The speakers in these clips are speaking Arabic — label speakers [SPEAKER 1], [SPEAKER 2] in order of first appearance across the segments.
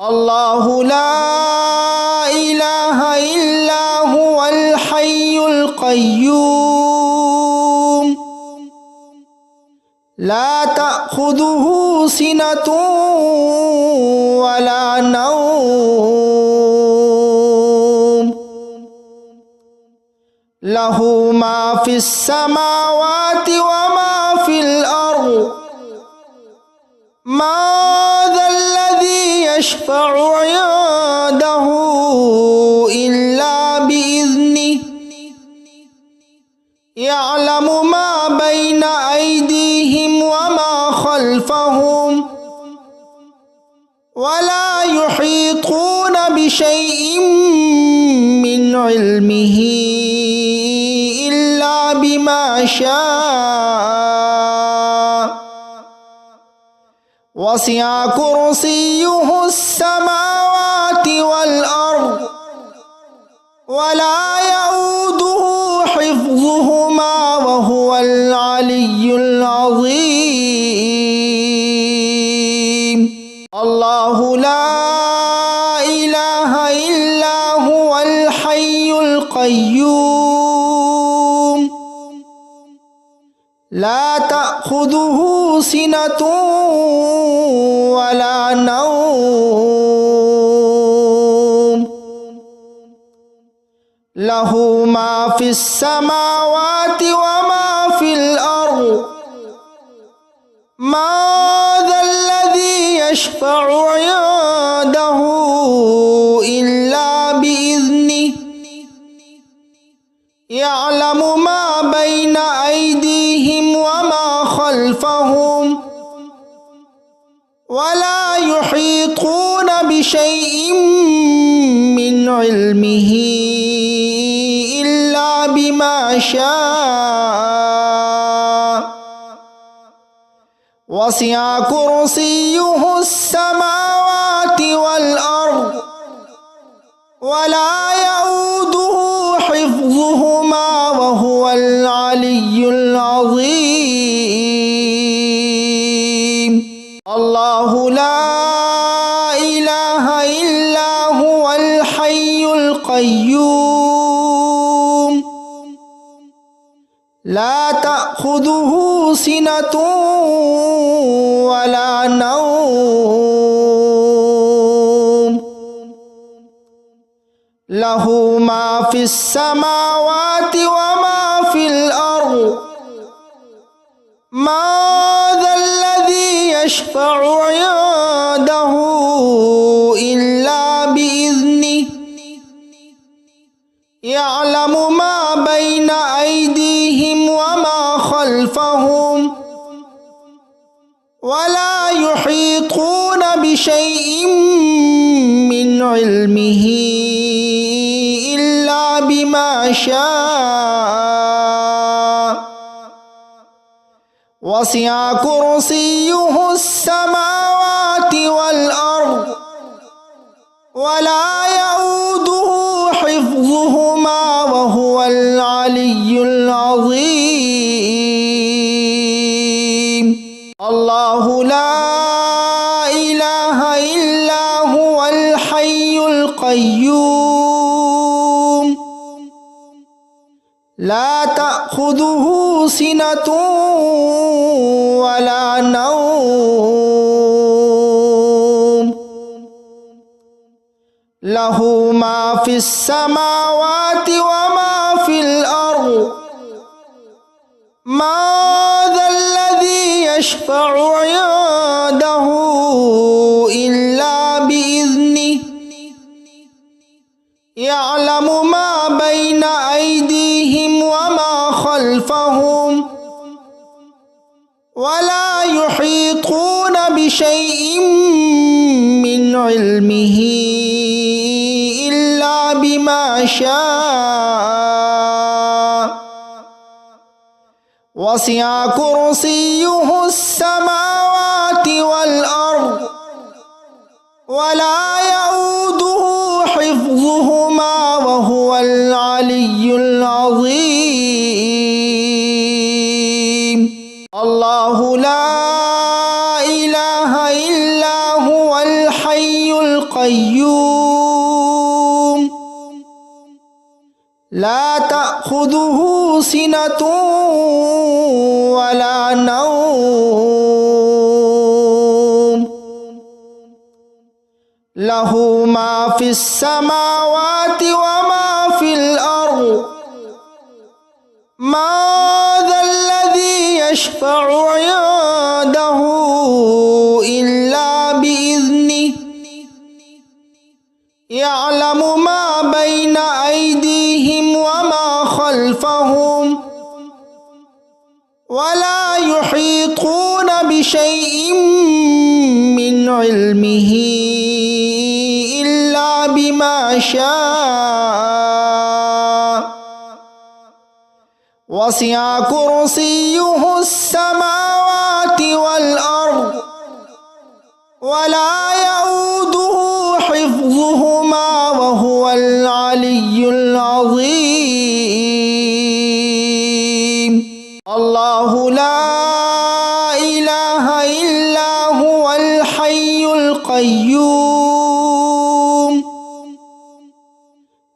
[SPEAKER 1] الله لا إله إلا هو الحي القيوم لا تأخذه سنة ولا نوم له ما في السماوات وما في الأرض ما ذا الذي يشفع عنده إلا بإذنه يعلم ما بين أيديهم وما خلفهم ولا يحيطون بشيء من علمه إلا بما شاء وسع كرسيه السماوات والأرض ولا يؤوده حفظهما وهو العلي العظيم الله لا إله إلا هو الحي القيوم لا تأخذه سنة ولا نوم له ما في السماوات وما في الأرض ما ذا الذي يشفع عنده إلا بإذنه يعلم ما بين أيديهم وما خلفهم ولا يحيطون بشيء من علمه إلا بما شاء وسع كرسيه السماوات والأرض ولا يؤوده حفظهما وهو العلي العظيم الله لا إله إلا هو الحي القيوم لا تأخذه سنة ولا نوم له ما في السماوات وما في الأرض ما ذا الذي يشفع عنده إلا بإذنه يعلم ما بين أيديهم وما خلفهم ولا يحيطون بشيء من علمه إلا بما شاء وسع كرسيه السماوات والأرض ولا يؤوده حفظهما وهو العلي العظيم الله لا إله إلا هو الحي القيوم لا تأخذه سنة ولا نوم له ما في السماوات وما في الأرض ما ذا الذي يشفع عنده إلا بإذنه يعلم ما بين أيديهم وما خلفهم ولا يحيطون بشيء من علمه إلا بما شاء وسع كرسيه السماوات والأرض ولا يؤوده حفظهما وهو العلي العظيم الله لا إله إلا هو الحي القيوم القيوم لا تأخذه سنة ولا نوم له ما في السماوات وما في الأرض ما ذا الذي يشفع عنده إلا بإذنه يعلم ما بين أيديهم وما خلفهم ولا يحيطون بشيء من علمه إلا بما شاء وسع كرسيه السماوات والأرض ولا يؤوده حفظهما وهو العلي العظيم الله لا إله إلا هو الحي القيوم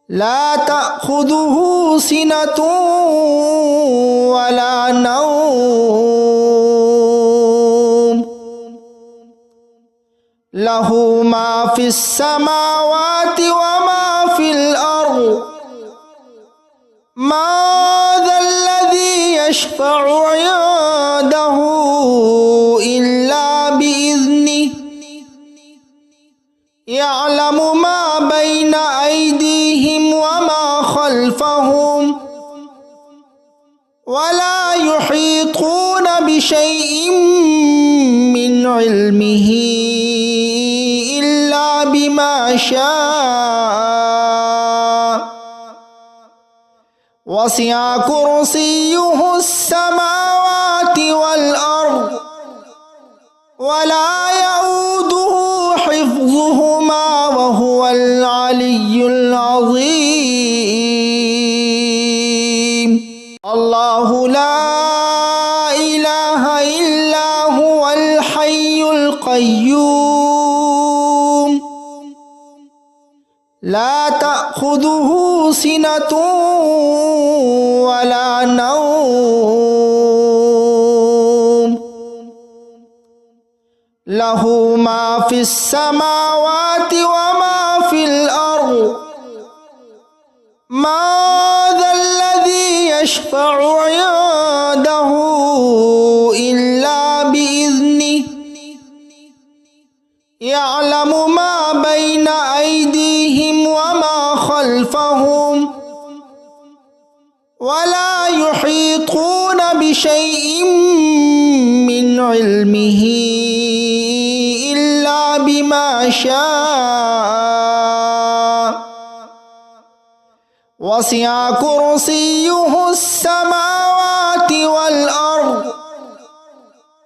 [SPEAKER 1] لا تأخذه سنة ولا نوم له ما في السماوات وما في الأرض ما ذا الذي يشفع عنده إلا بإذنه يعلم ما بين أيديهم وما خلفهم ولا يحيطون بشيء من علمه إلا بما شاء وسع كرسيه السماوات والأرض ولا يؤوده حفظهما وهو العلي العظيم الله لا إله إلا هو الحي القيوم لا تأخذه سنة ولا نوم له ما في السماوات وما في الأرض ما ذا الذي يشفع عنده إلا بإذنه يعلم ما بين أيديهم وما خلفهم ولا يحيطون بشيء من علمه إلا بما شاء وسع كرسيه السماوات والأرض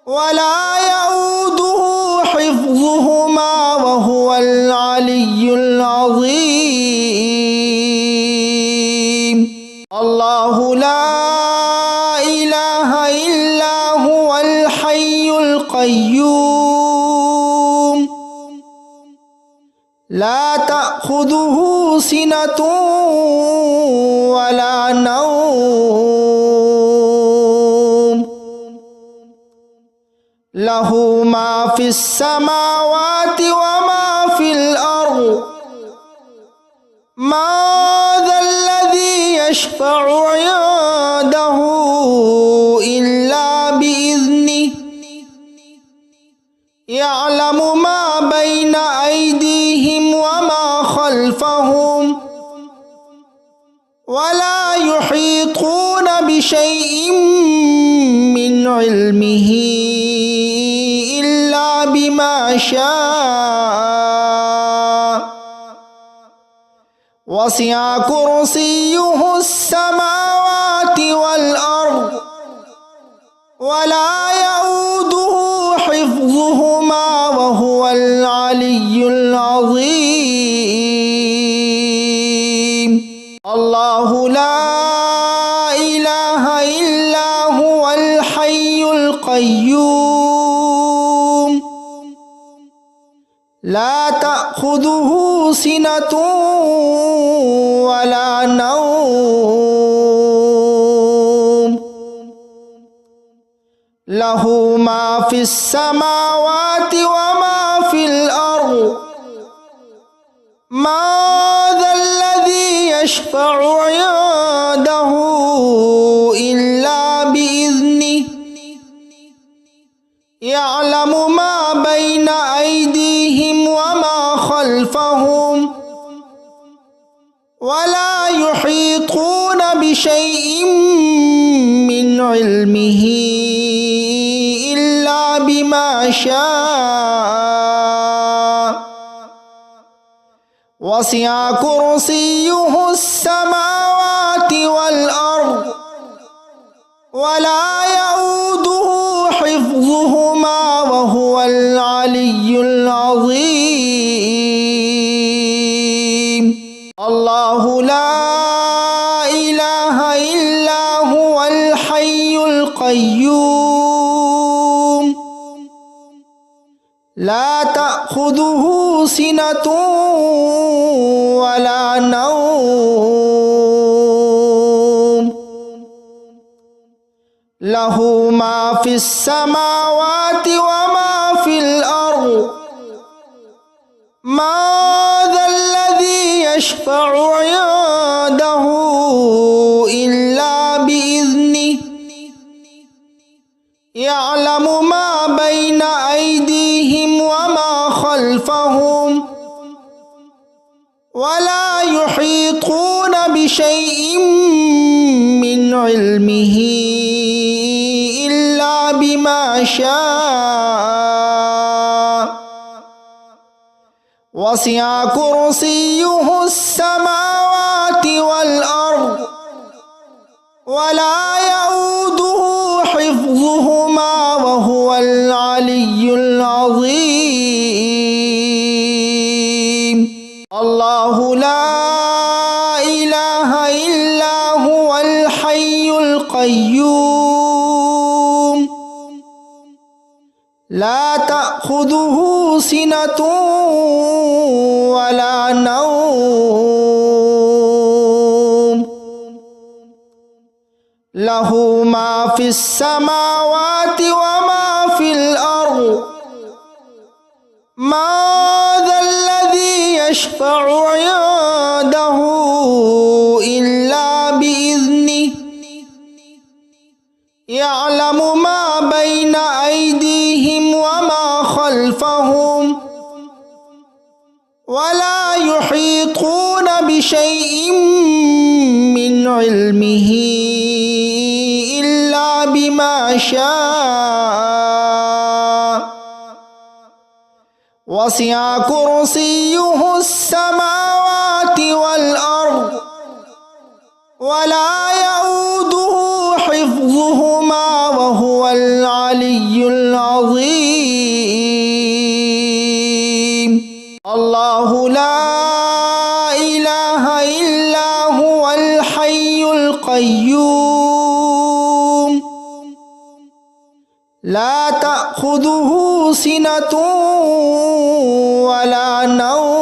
[SPEAKER 1] ولا يؤوده حفظهما وهو العلي العظيم الله لا إله إلا هو الحي القيوم لا تأخذه سنة ولا نوم له ما في السماوات وما في الأرض ما ذا الذي يشفع عنده إلا بإذنه يعلم ما بين أيديهم وما خلفهم ولا يحيطون بشيء من علمه إلا بما شاء وسع كرسيه السماوات والأرض ولا يؤوده حفظهما وهو العلي العظيم الله لا إله إلا هو الحي القيوم لا تأخذه تأخذه سنة ولا نوم له ما في السماوات وما في الأرض ما ذا الذي يشفع عنده إلا بإذنه يعلم ما بين أيديهم وما خلفهم ولا يحيطون بشيء من علمه إلا بما شاء وسع كرسيه السماوات والأرض ولا يؤوده حفظهما وهو العلي العظيم الله لا إله إلا هو الحي القيوم لا تأخذه سنة ولا نوم له ما في السماوات وما في الأرض ما ذا الذي يشفع عنده إلا بإذنه يعلم ما بين أيديهم وما خلفهم ولا يحيطون بشيء من علمه إلا بما شاء وسع كرسيه السماوات والأرض ولا يؤوده حفظهما وهو العلي العظيم الله لا إله إلا هو الحي القيوم لا تأخذه سنة ولا نوم له ما في السماوات وما في الأرض ما ذا الذي يشفع عنده إلا بإذنه يعلم ما بين أيديهم وما خلفهم ولا يحيطون بشيء من علمه إلا بما شاء وسع كرسيه السماوات والأرض ولا يؤوده حفظهما وهو العلي العظيم الله لا إله إلا هو الحي القيوم لا تأخذه سنة ولا نوم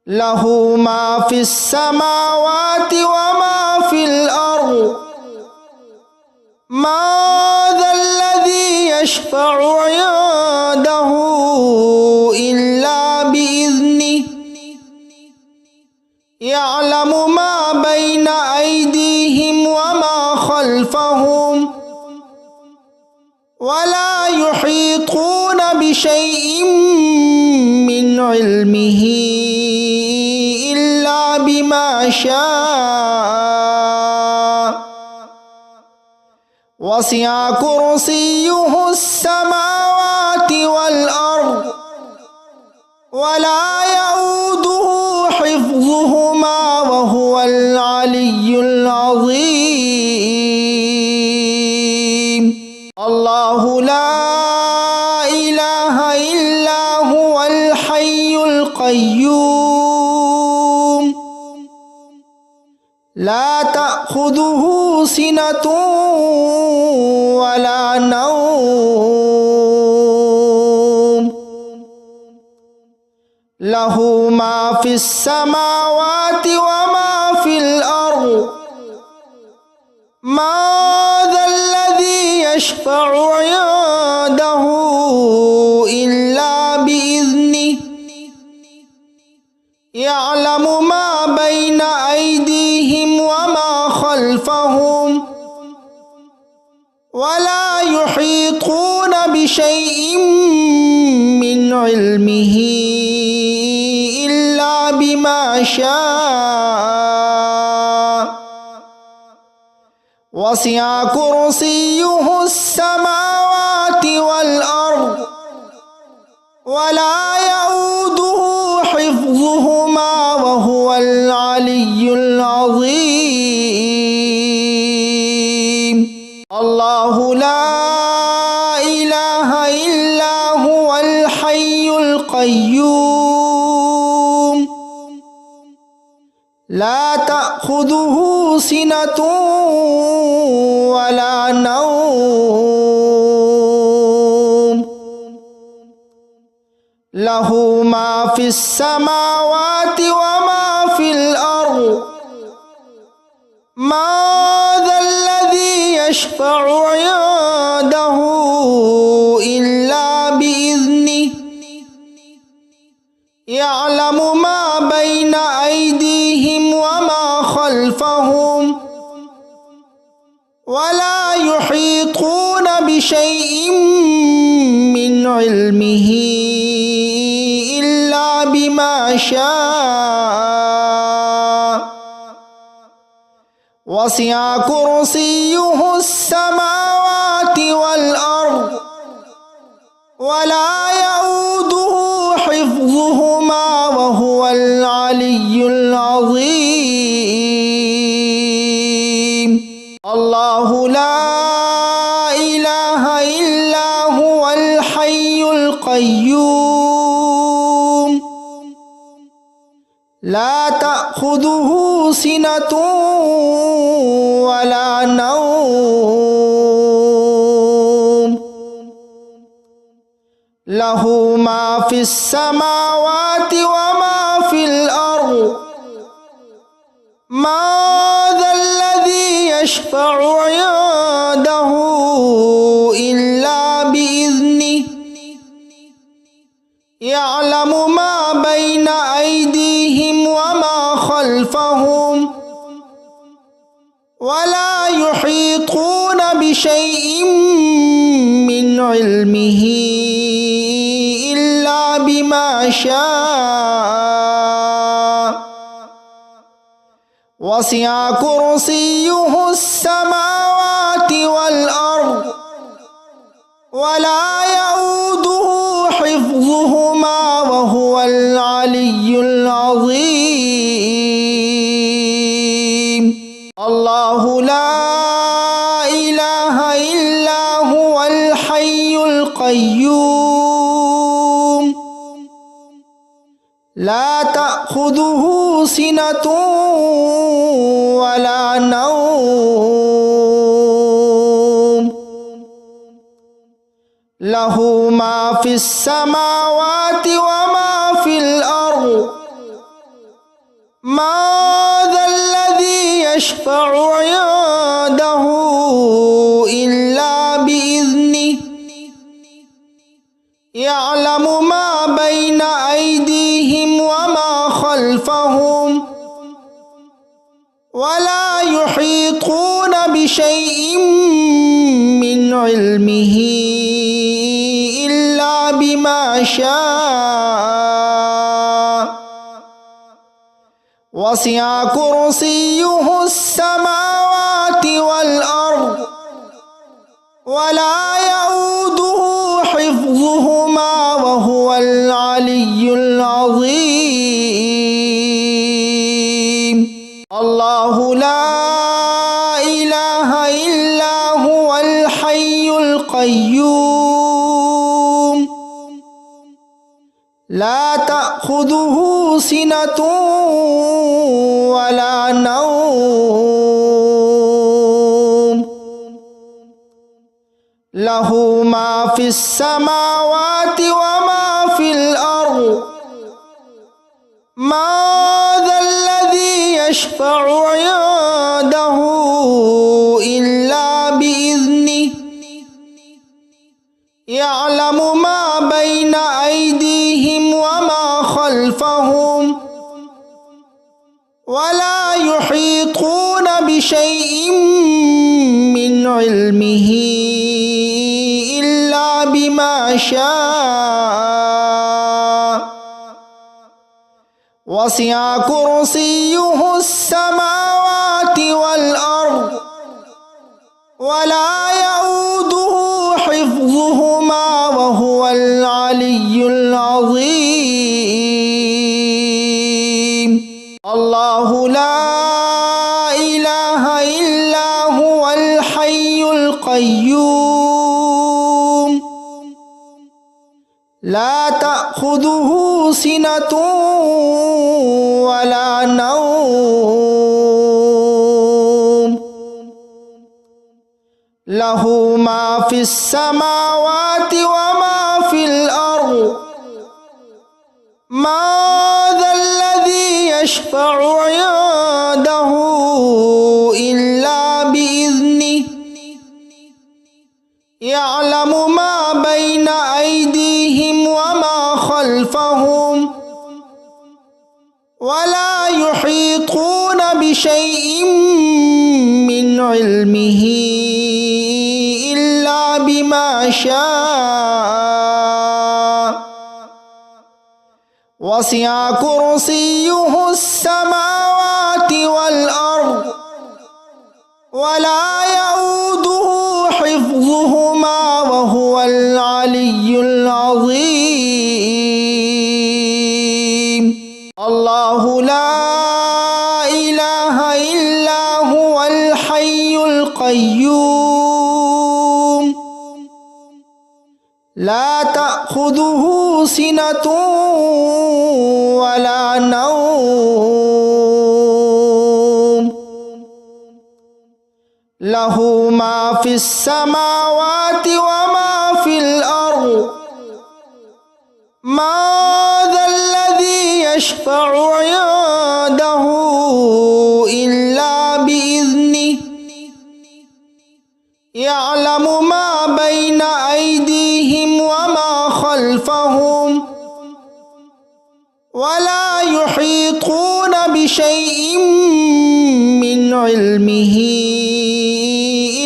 [SPEAKER 1] له ما في السماوات وما في الأرض ما ذا الذي يشفع عنده إلا بإذنه يعلم ما بين أيديهم وما خلفهم ولا يحيطون بشيء من علمه إلا بما شاء وسع كرسيه السماوات والأرض ولا يؤوده حفظهما وهو العلي العظيم الله لا إله إلا هو الحي القيوم لا تأخذه سنة ولا نوم له ما في السماوات وما في الأرض ما ذا الذي يشفع عنده إلا بإذنه يعلم ما بين أيديهم وما خلفهم ولا يحيطون بشيء من علمه إلا بما شاء وسع كرسيه السماوات والأرض ولا يؤوده حفظهما وهو العلي العظيم الله لا إله إلا هو الحي القيوم لا تأخذه سنة ولا نوم له ما في السماوات وما في الأرض ما ذا الذي يشفع عنده إلا بإذنه يعلم ما بين أيديهم وما خلفهم ولا يحيطون بشيء من علمه إلا بما شاء وسع كرسيه السماوات والأرض ولا يؤوده حفظهما وهو العلي العظيم الله لا إله إلا هو الحي القيوم لا تأخذه سنة ولا نوم له ما في السماوات وما في الأرض ما ذا الذي يشفع عنده إلا بإذنه يعلم ما بين أيديهم وما خلفهم ولا يحيطون بشيء من علمه إلا بما شاء وسع كرسيه السماوات والأرض ولا يؤوده حفظهما وهو العلي العظيم الله لا إله إلا هو الحي القيوم لا تأخذه سنة ولا نوم له ما في السماوات وما في الأرض ما ذا الذي يشفع عنده إلا بإذنه يعلم ما بين أيديهم وما خلفهم ولا يحيطون بشيء من علمه إلا بما شاء وسع كرسيه السماوات والأرض ولا يؤوده حفظهما وهو العلي العظيم الله لا إله إلا هو الحي القيوم لا تأخذه سنة ولا نوم له ما في السماوات وما في الأرض ما ذا الذي يشفع عنده إلا بإذنه يعلم ما بين أيديهم وما خلفهم ولا يحيطون بشيء من علمه إلا بما شاء وسع كرسيه السماوات والأرض ولا يؤوده حفظهما وهو العلي العظيم الله لا إله إلا هو الحي القيوم لا تأخذه سنة ولا نوم له ما في السماوات وما في الأرض ما ذا الذي يشفع عنده إلا بإذنه يعلم ما بين أيديهم وما خلفهم ولا يحيطون بشيء من علمه إلا بما شاء وسع كرسيه السماوات والأرض ولا يؤوده حفظهما وهو العلي العظيم الله لا إله إلا هو الحي القيوم لا تأخذه سنة ولا نوم له ما في السماوات وما في الأرض ما ذا الذي يشفع عنده إلا بإذنه يعلم ما بين أيديهم وما خلفهم ولا يحيطون بشيء من علمه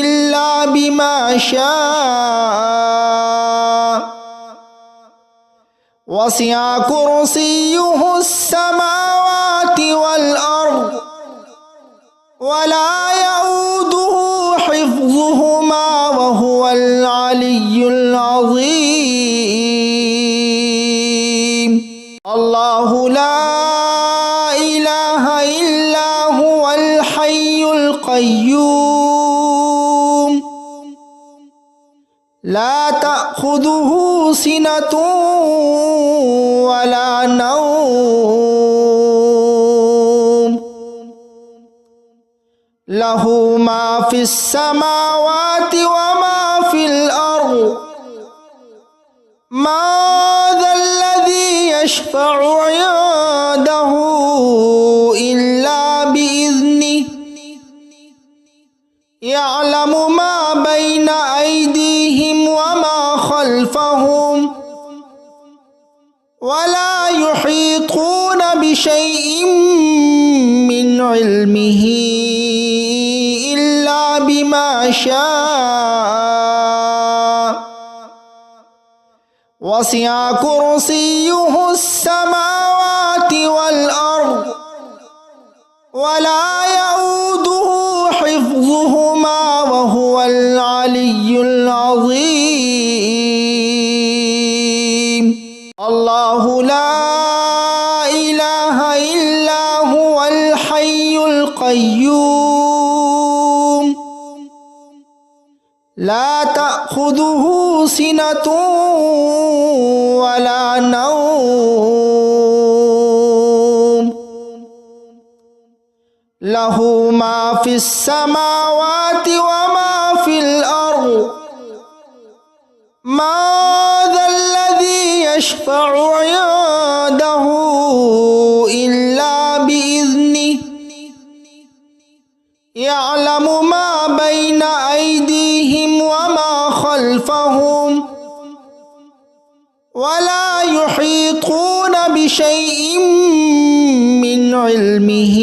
[SPEAKER 1] إلا بما شاء وسع كرسيه السماوات والأرض ولا يؤوده حفظهما وهو العلي العظيم الله لا إله إلا هو الحي القيوم لا تأخذه سنة ولا نوم له ما في السماوات وما في الأرض ما ذا الذي يشفع عنده إلا بإذنه يعلم ما بين أيديهم وما خلفهم ولا يحيطون بشيء من علمه إلا بما شاء وسع كرسيه السماوات والأرض ولا يؤوده حفظهما وهو العلي العظيم الله لا إله إلا هو الحي القيوم لا تأخذه سنة ولا نوم له ما في السماوات وما في الأرض ما ذا الذي يشفع عنده إلا ولا يحيطون بشيء من علمه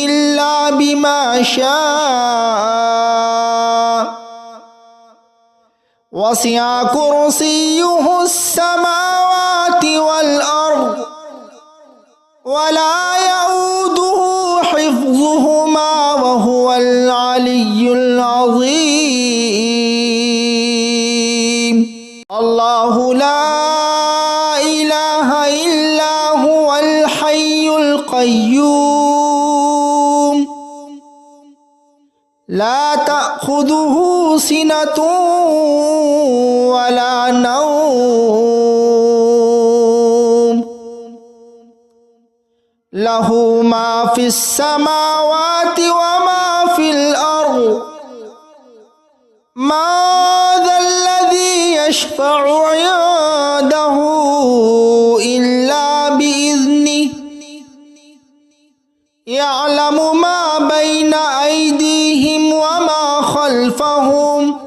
[SPEAKER 1] إلا بما شاء وسع كرسيه السماوات والأرض ولا يؤوده حفظهما وهو العلي العظيم الله لا إله إلا هو الحي القيوم لا تأخذه سنة ولا نوم له ما في السماوات وما في الأرض ما ذا الذي يشفع عنده إلا بإذنه يعلم ما بين أيديهم وما خلفهم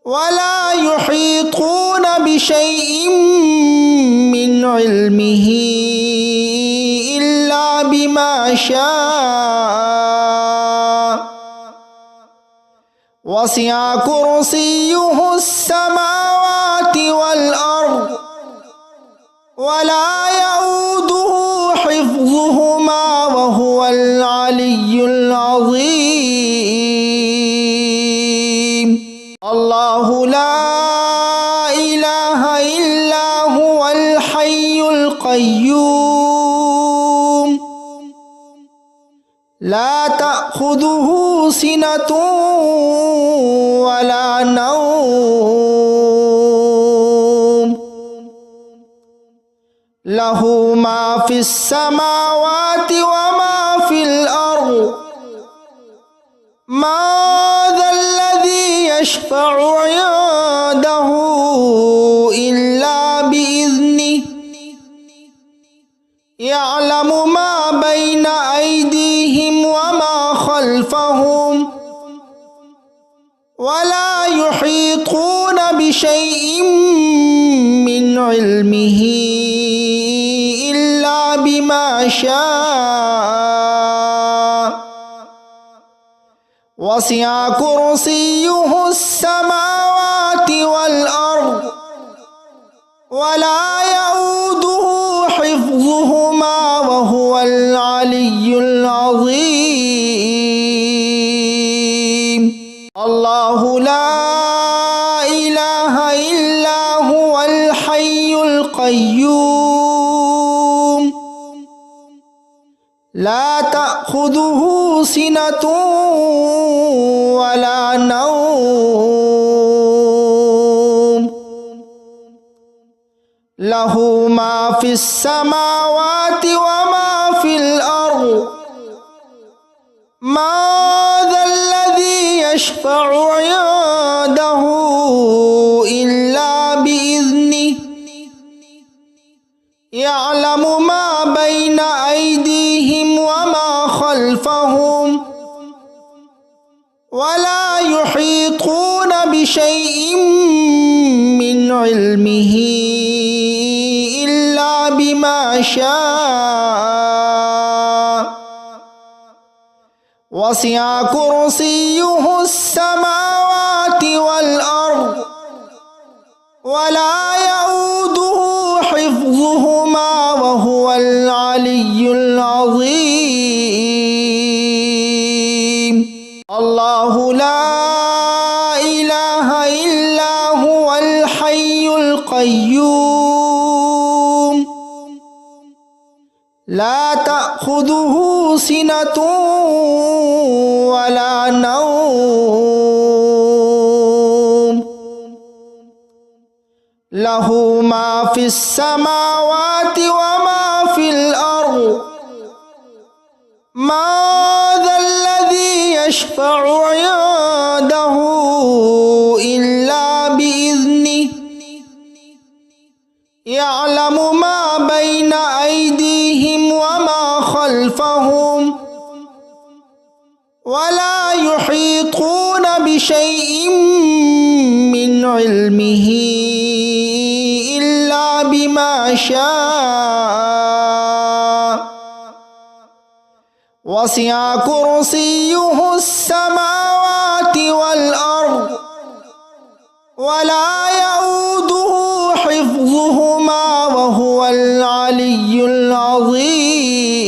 [SPEAKER 1] ولا يحيطون بشيء من علمه إلا بما شاء وسع كرسيه السماوات والأرض ولا يؤوده حفظهما وهو العلي العظيم الله لا إله إلا هو الحي القيوم لا تأخذه سنة ولا نوم له ما في السماوات وما في الأرض ما ذا الذي يشفع عنده إلا بإذنه يعلم ما بين أيديهم وما خلفهم ولا يحيطون بشيء من علمه إلا بما شاء وسع كرسيه السماوات والأرض ولا يؤوده حفظهما وهو العلي العظيم الله لا إله إلا هو الحي القيوم لا تأخذه سنة ولا نوم له ما في السماوات وما في الأرض ما ذا الذي يشفع عنده إلا بإذنه يعلم ما بين أيديهم وما خلفهم ولا يحيطون بشيء من علمه إلا بما شاء وسع كرسيه السماوات والأرض ولا يؤوده حفظهما وهو العلي العظيم الله لا إله إلا هو الحي القيوم لا تأخذه سنة ولا نوم له ما في السماوات وما في الأرض ما ذا الذي يشفع عنده إلا بإذنه يعلم ما بين أيديهم وما خلفهم ولا يحيطون بشيء من علمه إلا بما شاء وسع كرسيه السماوات والأرض ولا يؤوده حفظهما وهو العلي العظيم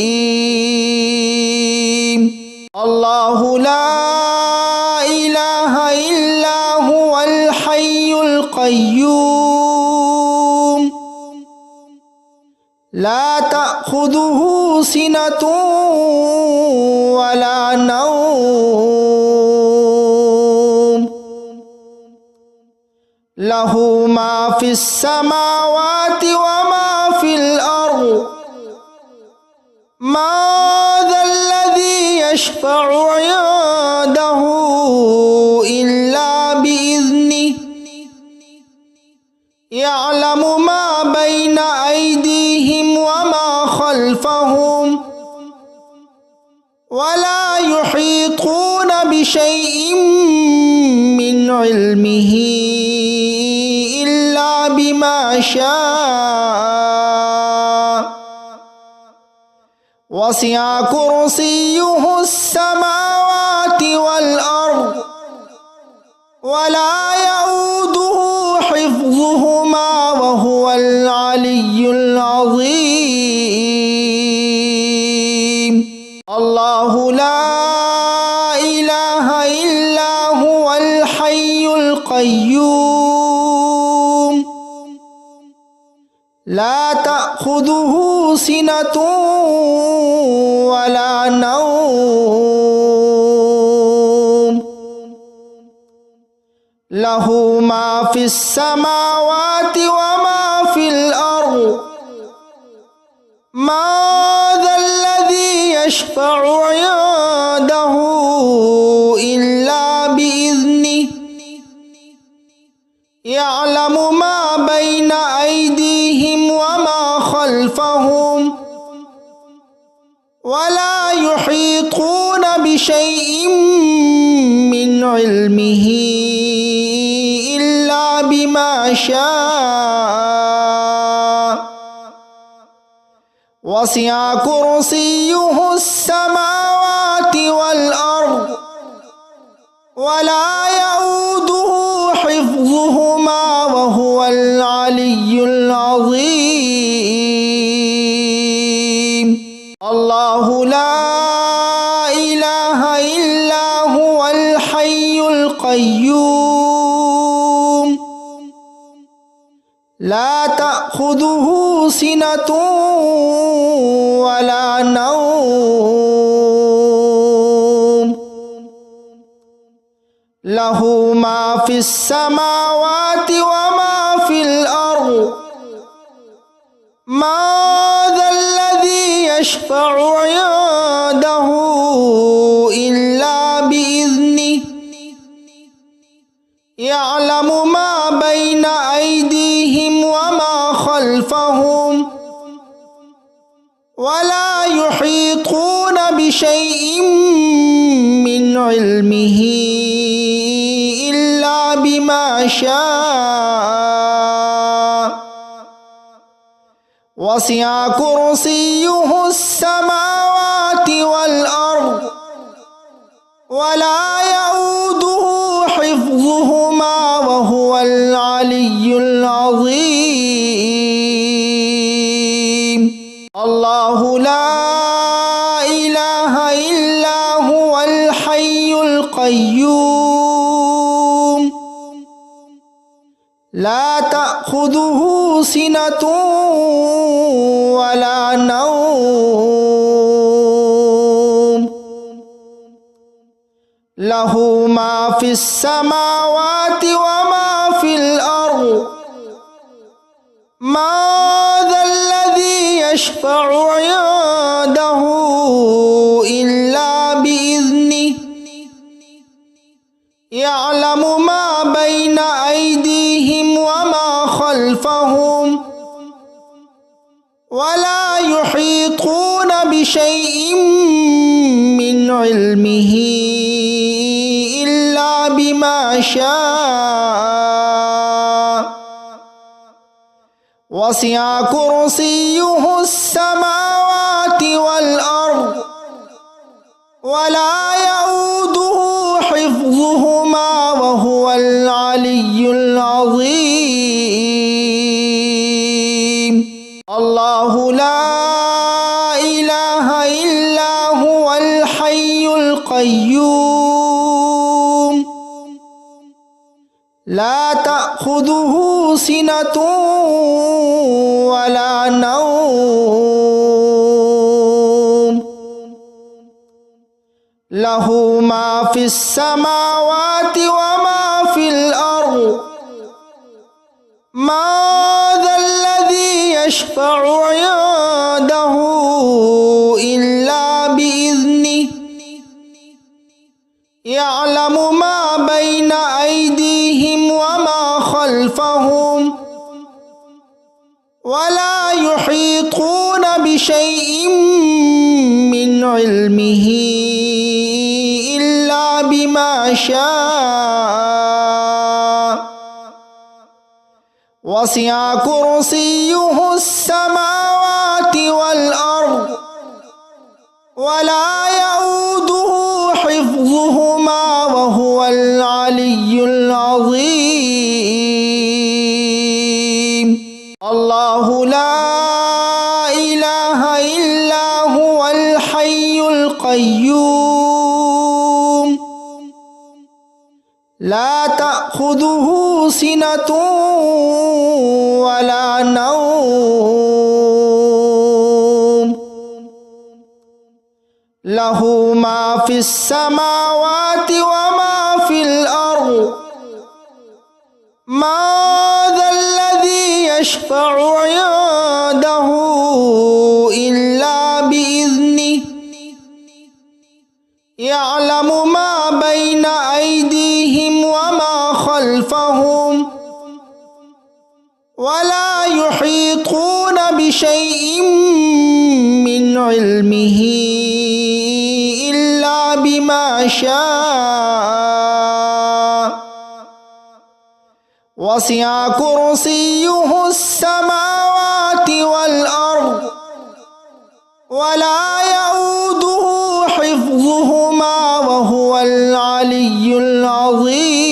[SPEAKER 1] الله لا إله إلا هو الحي القيوم لا تأخذه سنة ولا نوم له ما في السماوات وما في الأرض ما ذا الذي يشفع عنده إلا بإذنه يعلم ما بين أيديهم وما خلفهم ولا يحيطون بشيء من علمه إلا بما شاء وسع كرسيه السماوات والأرض ولا يؤوده حفظهما وهو العلي العظيم الله لا إله إلا هو الحي القيوم لا تأخذه سنة ولا نوم له ما في السماوات وما في الأرض ما ذا الذي يشفع عنده إلا بإذنه يعلم ما بين أيديهم وما خلفهم ولا يحيطون بشيء من علمه إلا بما شاء وسع كرسيه السماوات والأرض ولا يؤوده حفظهما وهو العلي العظيم الله لا إله إلا هو الحي القيوم لا تأخذه سنة ولا نوم له ما في السماوات وما في الأرض ما ذا الذي يشفع عنده إلا بإذنه يعلم ما بين أيديهم وما خلفهم ولا يحيطون بشيء من علمه إلا بما شاء وسع كرسيه السماوات والأرض ولا يؤوده حفظهما وهو العلي العظيم الله لا إله إلا هو الحي القيوم لا تأخذه سنة ولا نوم له ما في السماوات وما في الأرض ما ذا الذي يشفع عنده إلا بإذنه يعلم ما بين أيديهم وما خلفهم ولا يحيطون بشيء من علمه إلا بما شاء وسع كرسيه السماوات والأرض ولا يؤوده حفظهما وهو العلي العظيم. الله لا إله إلا هو الحي القيوم لا تأخذه سنة ولا نوم له ما في السماوات وما في الأرض ما ذا الذي يشفع عنده إلا بإذنه يعلم ما بين أيديهم وما خلفهم ولا يحيطون بشيء من علمه إلا بما شاء وسع كرسيه السماوات والأرض ولا يؤوده حفظهما وهو العلي العظيم. الله لا إله إلا هو الحي القيوم لا تأخذه سنة ولا نوم له ما في السماوات وما في الأرض ما ذا الذي يشفع عنده إلا بإذنه يعلم ما بين أيديهم وما خلفهم ولا يحيطون بشيء من علمه إلا بما شاء وسع كرسيه السماوات والأرض ولا يؤوده حفظهما وهو العلي العظيم.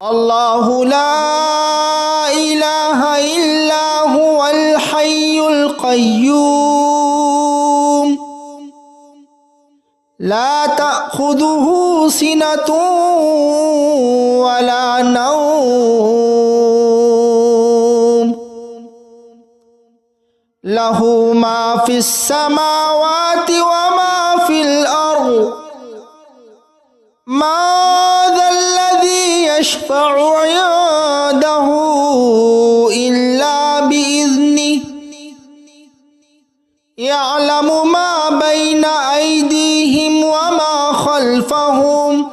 [SPEAKER 1] الله لا إله إلا هو الحي القيوم لا تأخذه سنة ولا نوم له ما في السماوات وما في الأرض ما ذا الذي يشفع عنده إلا بإذنه يعلم ما بين أيديهم وما خلفهم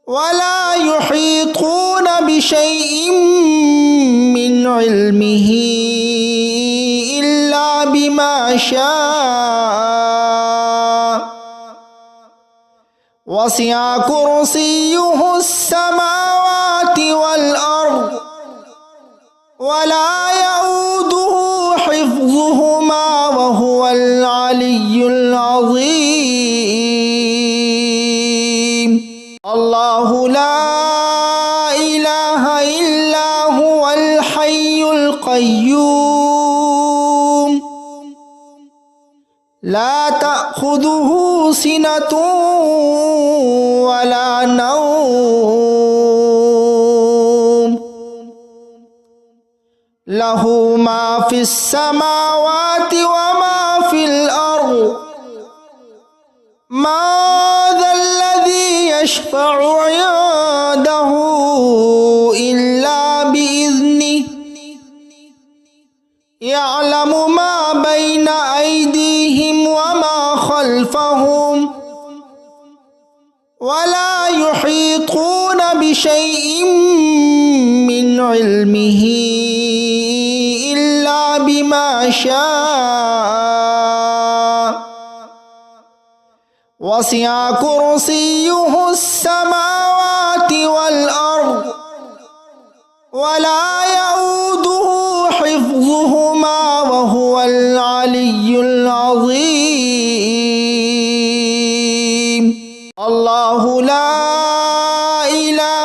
[SPEAKER 1] ولا يحيطون بشيء من علمه إلا بما شاء وسع كرسيه السماوات والأرض ولا يؤوده حفظهما وهو العلي العظيم. الله لا إله إلا هو الحي القيوم لا تأخذه سنة ولا نوم له ما في السماوات وما في الأرض ما ذا الذي يشفع عنده إلا بإذنه يعلم ما بين أيديهم وما خلفهم ولا يحيطون بشيء من علمه إلا بما شاء وسع كرسيه السماوات والأرض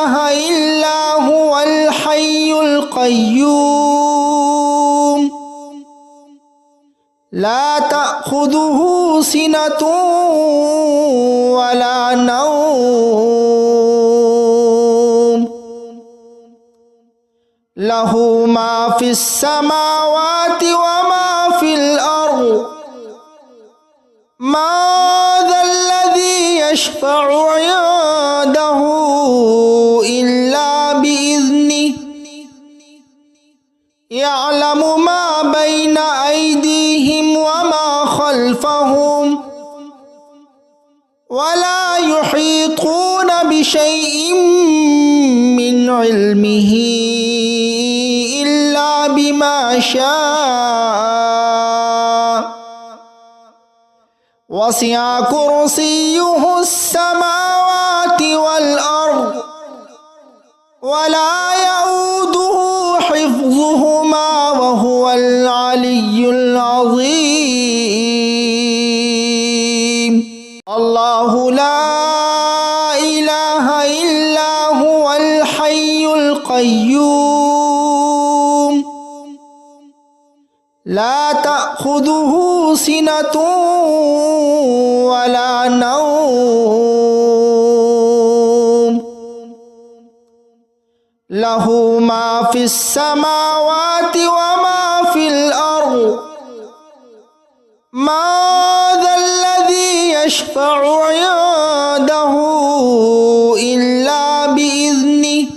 [SPEAKER 1] إله إلا هو الحي القيوم لا تأخذه سنة ولا نوم له ما في السماوات وما في الأرض ما ذا الذي يشفع عنده إلا بإذنه يعلم ما بين أيديهم وما خلفهم ولا يحيطون بشيء من علمه إلا بما شاء وسع كرسيه السماوات والأرض ولا يؤوده حفظهما وهو العلي العظيم الله لا إله إلا هو الحي القيوم لا تأخذه سنة ولا نوم له ما في السماوات وما في الأرض ما ذا الذي يشفع عنده إلا بإذنه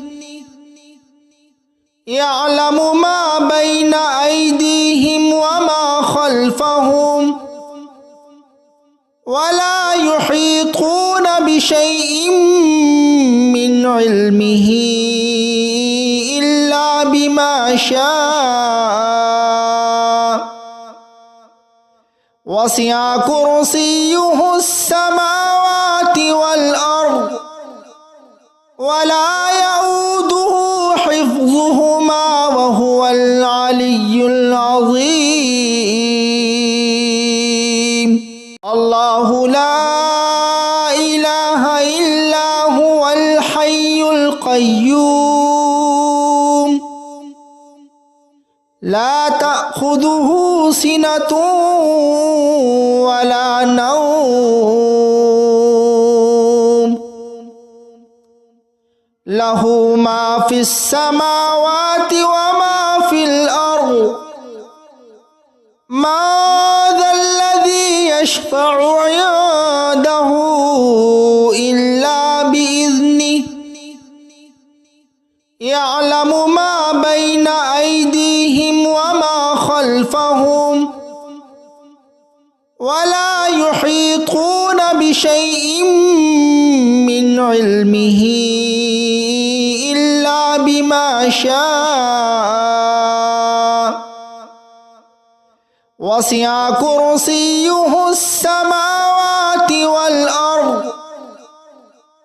[SPEAKER 1] يعلم ما بين أيديهم وما خلفهم ولا يحيطون بشيء من علمه إلا بما شاء وسع كرسيه السماوات والأرض ولا يؤوده حفظهما وهو العلي العظيم الله لا إله إلا هو الحي القيوم لا تأخذه سنة ولا نوم له ما في السماوات وما في الأرض ما ذا الذي يشفع عنده إلا بإذنه يعلم ما بين أيديهم وما خلفهم ولا يحيطون بشيء من علمه إلا بما شاء وسع كرسيه السماوات والأرض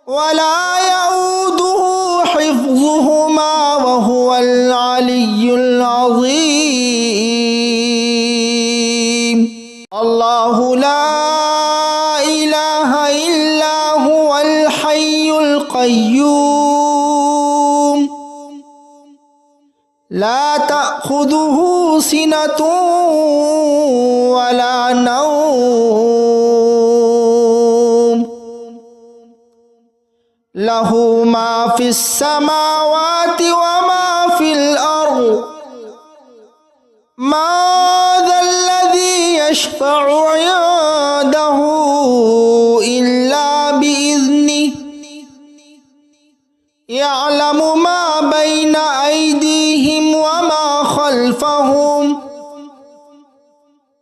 [SPEAKER 1] ولا يؤوده حفظهما وهو العلي العظيم الله لا إله إلا هو الحي القيوم لا تأخذه سنة ولا نوم له ما في السماوات وما في الأرض ما ذا الذي يشفع عنده إلا بإذنه يعلم ما بين أيديهم وما خلفهم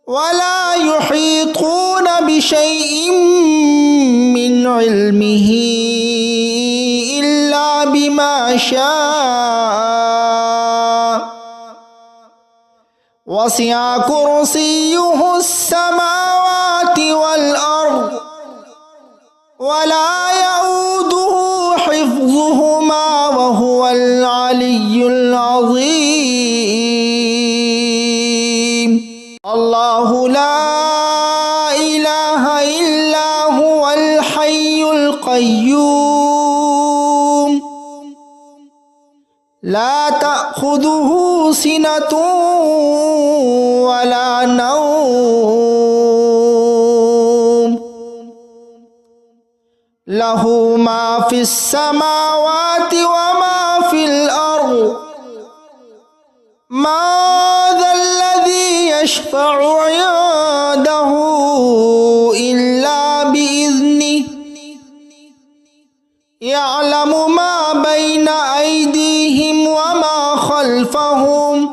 [SPEAKER 1] ولا يحيطون بشيء من علمه إلا بما شاء وسع كرسيه السماوات والأرض ولا يؤوده حفظهما وهو العلي العظيم الله لا إله إلا هو الحي القيوم لا تأخذه سنة ولا نوم له ما في السماوات وما في الأرض ما ذا الذي يشفع عنده إلا بإذنه يعلم ما بين أيديهم وما خلفهم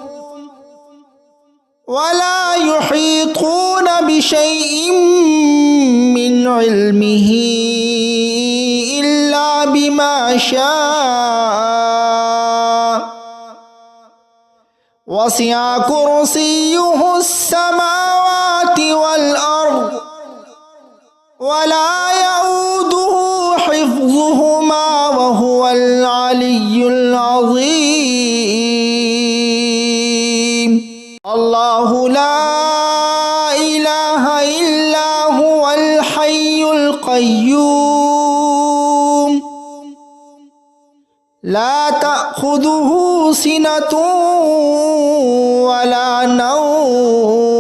[SPEAKER 1] ولا يحيطون بشيء من علمه إلا بما شاء وسع كرسيه السماوات والأرض ولا يؤوده حفظهما وهو العلي العظيم الله لا إله إلا هو الحي القيوم لا تأخذه سنة ولا نوم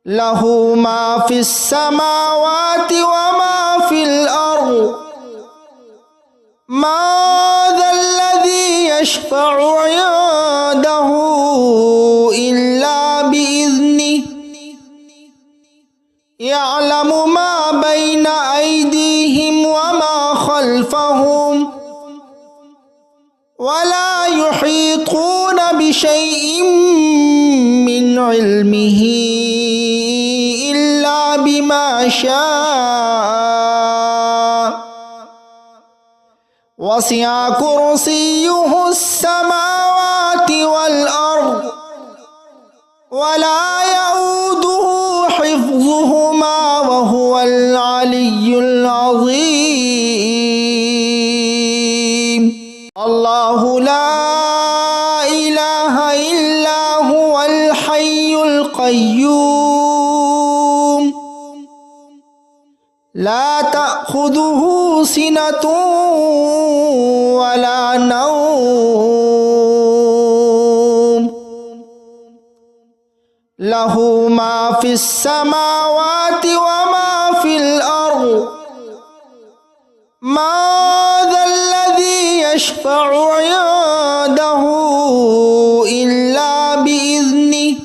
[SPEAKER 1] له ما في السماوات وما في الأرض ما ذا الذي يشفع عنده إلا بإذنه يعلم ما بين أيديهم وما خلفهم ولا يحيطون بشيء من علمه إلا بما شاء وسع كرسيه السماوات والأرض ولا يؤوده حفظهما وهو العلي العظيم الله لا إله إلا هو الحي القيوم لا تأخذه سنة ولا نوم له ما في السماوات وما في الأرض ما ذا الذي يشفع عنده إلا بإذنه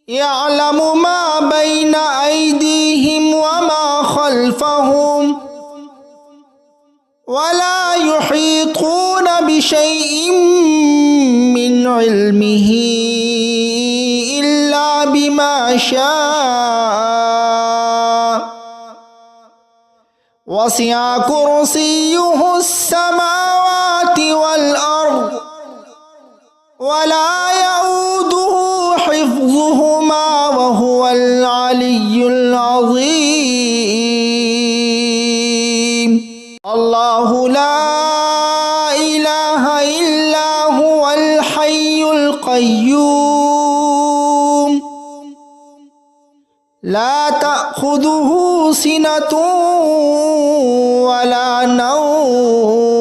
[SPEAKER 1] يعلم ما بين أيديهم وما خلفهم ولا يحيطون بشيء من علمه إلا بما شاء وسع كرسيه السماوات والأرض ولا يؤوده حفظهما وهو العلي العظيم الله لا إله إلا هو الحي القيوم لا تأخذه سنة ولا نوم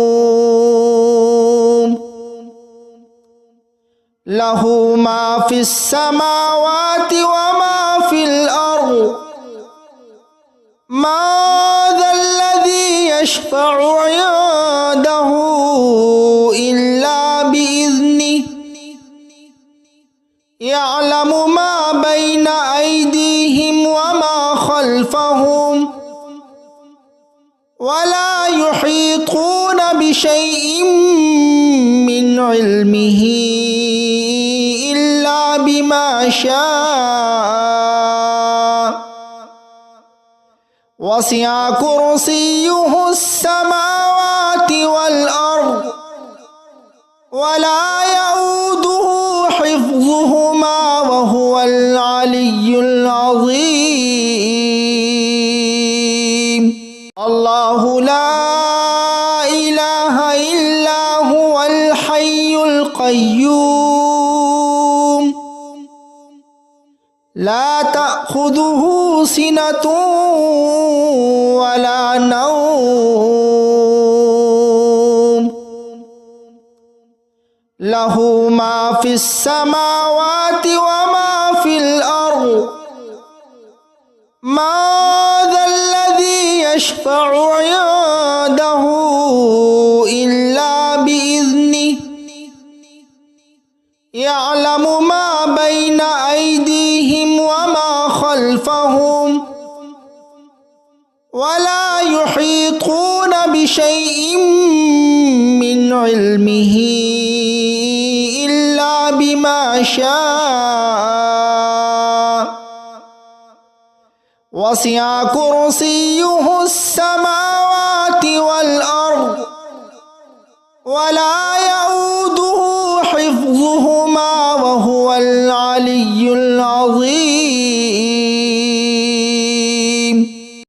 [SPEAKER 1] له ما في السماوات وما في الأرض ما ذا الذي يشفع عنده إلا بإذنه يعلم ما بين أيديهم وما خلفهم ولا يحيطون بشيء من علمه إلا بما شاء وسع كرسيه السماوات والأرض ولا يؤوده حفظهما وهو العلي العظيم الله لا إله إلا هو الحي القيوم لا تأخذه سنة ولا نوم في السماوات وما في الأرض ما ذا الذي يشفع عنده إلا بإذنه يعلم ما بين أيديهم وما خلفهم ولا يحيطون بشيء من علمه إلا بما شاء وسع كرسيه السماوات والأرض ولا يؤوده حفظهما وهو العلي العظيم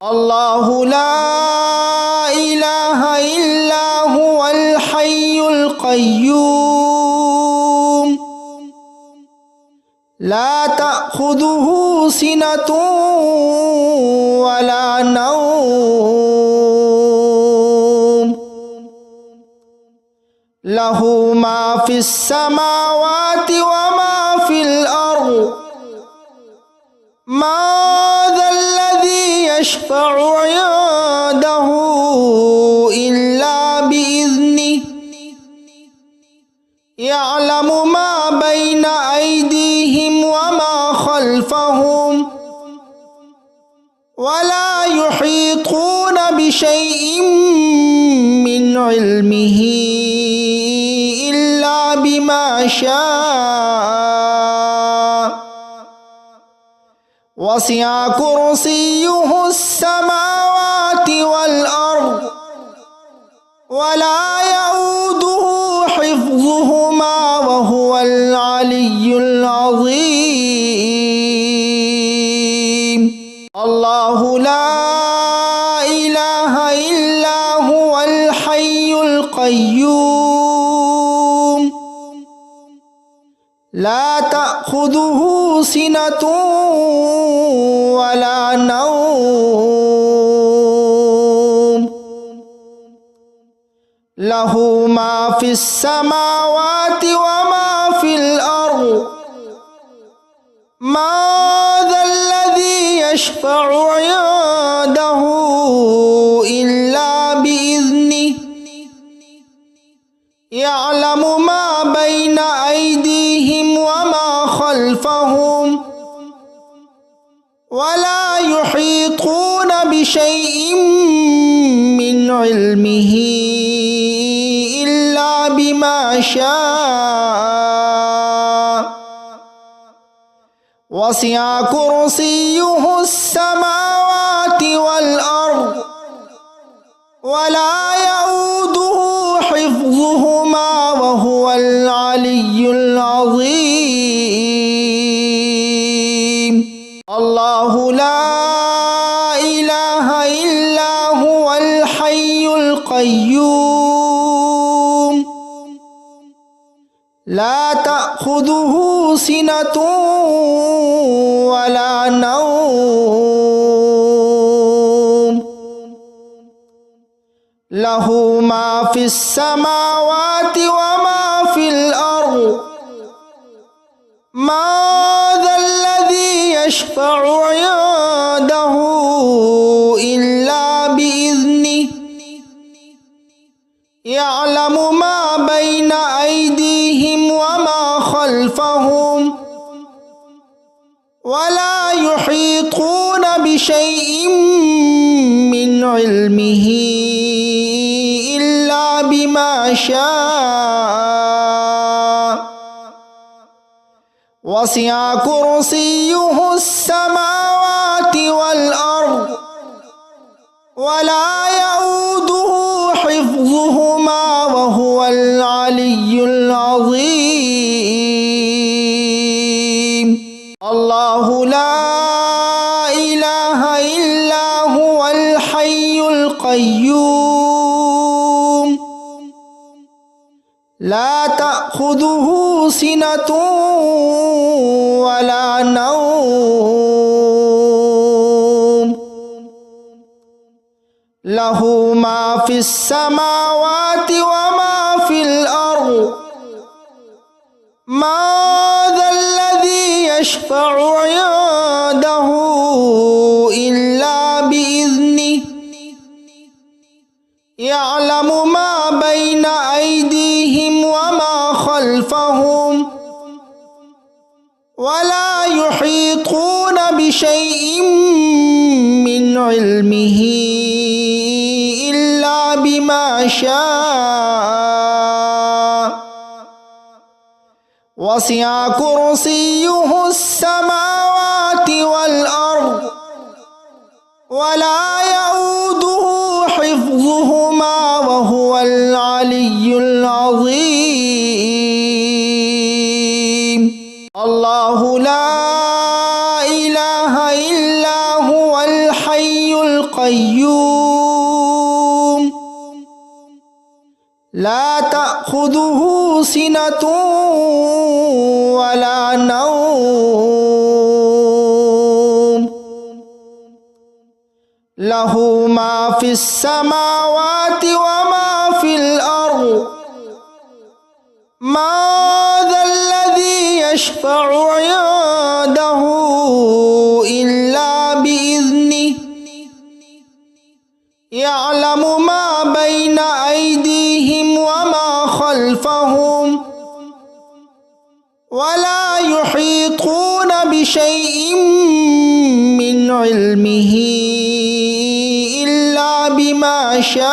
[SPEAKER 1] الله لا إله إلا هو الحي القيوم لا تأخذه سنة ولا نوم له ما في السماوات وما في الأرض ما ذا الذي يشفع عنده إلا بإذنه يعلم ما بين أيديهم وما خلفهم ولا يحيطون بشيء من علمه إلا بما شاء وسع كرسيه السماوات والأرض ولا يؤوده حفظهما وهو العلي العظيم الله لا إله إلا هو الحي القيوم لا تأخذه سنة ولا نوم له ما في السماوات وما في الأرض ما ذا الذي يشفع عنده إلا بإذنه يعلم ما بين أيديهم وما خلفهم ولا يحيطون بشيء من علمه إلا بما شاء وسع كرسيه السماوات والأرض ولا يؤوده حفظهما وهو العلي العظيم الله لا إله إلا هو الحي القيوم لا تأخذه سنة ولا نوم له ما في السماوات وما في الأرض ما ذا الذي يشفع عنده إلا بإذنه يعلم ما بين أيديهم وما خلفهم ولا يحيطون بشيء من علمه إلا بما شاء وسع كرسيه السماوات والأرض ولا يؤوده حفظهما وهو العلي العظيم الله لا إله إلا هو الحي القيوم لا تأخذه سنة ولا نوم له ما في السماوات وما في الأرض ما ذا الذي يشفع عنده إلا بإذنه يعلم ما بين أيديهم وما خلفهم ولا يحيطون بشيء من علمه إلا بما شاء وسع كرسيه السماوات والأرض ولا يؤوده حفظهما وهو العلي العظيم الله لا إله إلا هو الحي القيوم لا تأخذه سنة ولا نوم له ما في السماوات وما في الأرض ما ذا الذي يشفع عنده إلا بإذنه يعلم ما بين أيديهم وما خلفهم ولا يحيطون بشيء من علمه إلا بما شاء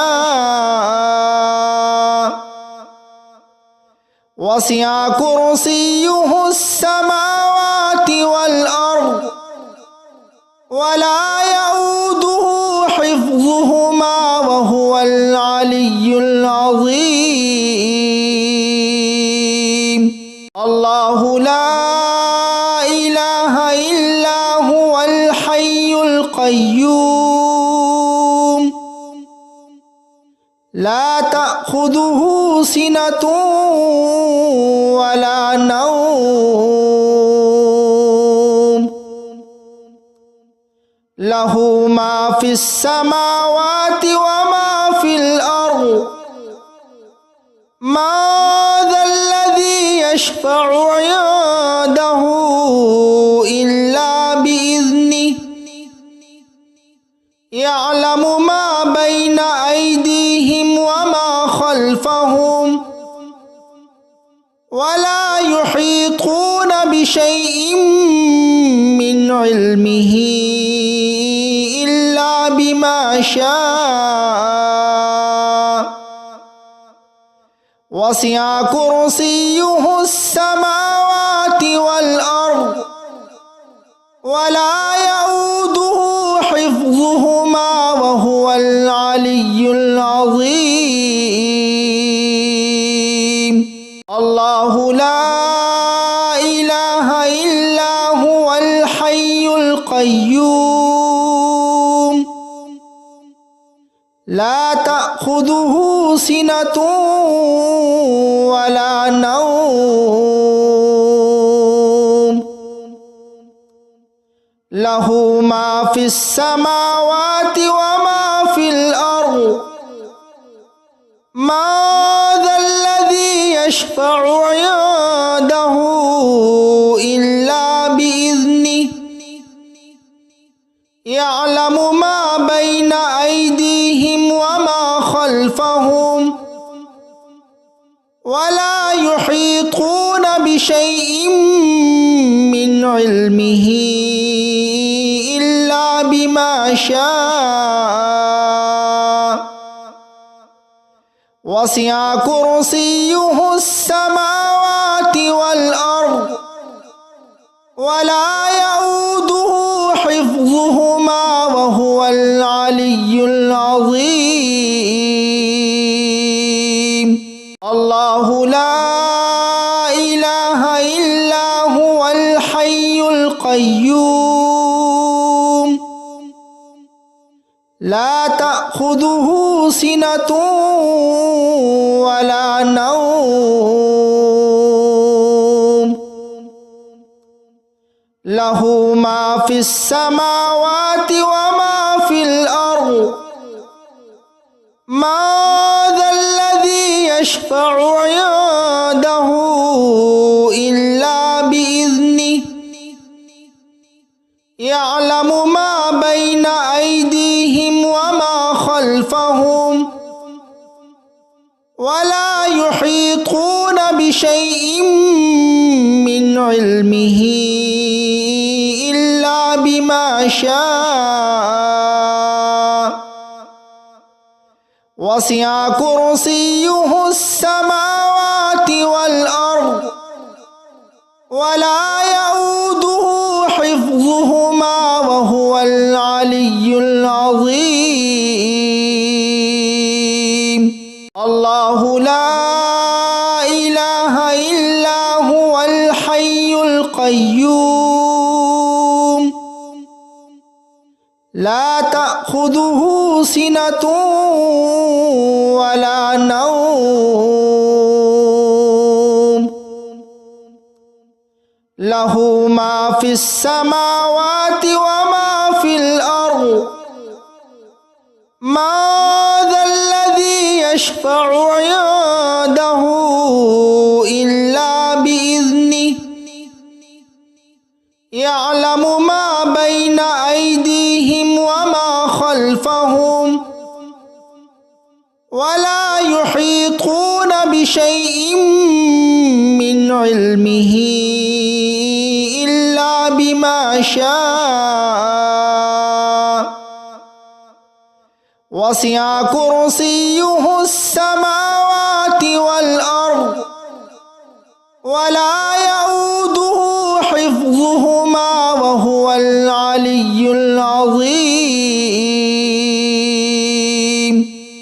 [SPEAKER 1] وسع كرسيه السماوات والأرض ولا يؤوده حفظهما وهو العلي العظيم الله لا إله إلا هو الحي القيوم لا تأخذه سنة ولا نوم له ما في السماوات وما في الأرض ما ذا الذي يشفع عنده إلا بإذنه يعلم ما بين أيديهم وما خلفهم ولا يحيطون بشيء من علمه إلا بما شاء وسع كرسيه السماوات والأرض ولا يؤوده حفظهما وهو العلي العظيم الله لا إله إلا هو الحي القيوم لا تأخذه سنة ولا نوم له ما في السماوات وما في الأرض ما ذا الذي يشفع عنده إلا بإذنه يعلم ما بين أيديهم وما خلفهم ولا يحيطون بشيء من علمه إلا بما شاء وسع كرسيه السماوات والأرض ولا يؤوده حفظهما وهو العلي العظيم الله لا إله إلا هو الحي القيوم لا تأخذه سنة ولا نوم له ما في السماوات وما في الأرض ما ذا الذي يشفع عنده إلا خلفهم ولا يحيطون بشيء من علمه إلا بما شاء وسع كرسيه السماوات والأرض ولا يؤوده حفظهما وهو العلي العظيم الله لا إله إلا هو الحي القيوم لا تأخذه سنة ولا نوم له ما في السماوات وما في الأرض ما ذا الذي يشفع عنده إلا بإذنه يعلم ما بين أيديهم وما خلفهم ولا يحيطون بشيء من علمه إلا بما شاء وسع كرسيه السماوات والأرض ولا